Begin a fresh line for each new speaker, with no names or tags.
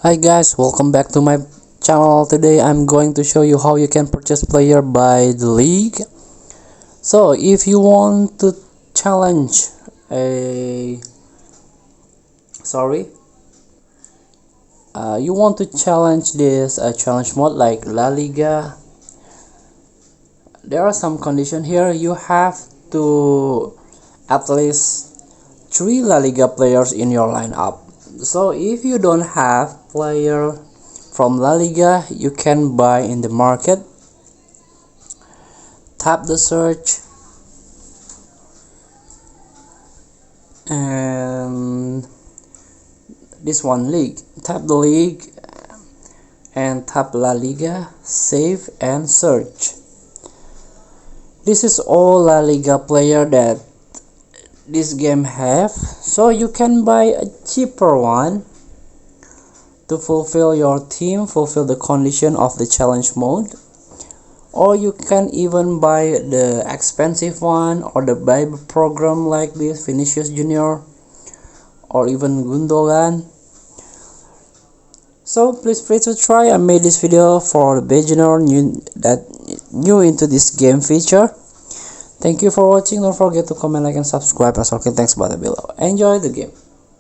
Hi guys, welcome back to my channel. Today I'm going to show you how you can purchase player by the league. So if you want to challenge a sorry you want to challenge this challenge mode like La Liga, there are some conditions here. You have to at least 3 La Liga players in your lineup. So if you don't have player from La Liga, you can buy in the market. Tap the search and this one league. Tap the league and tap La Liga, save and search. This is all La Liga player that this game have, so you can buy a cheaper one to fulfill your team, fulfill the condition of the challenge mode, or you can even buy the expensive one or the buy program like this Vinicius Junior or even Gundogan. So please free to try. I made this video for the beginner new into this game feature. Thank you for watching. Don't forget to comment, like and subscribe, and thanks by the below. Enjoy the game.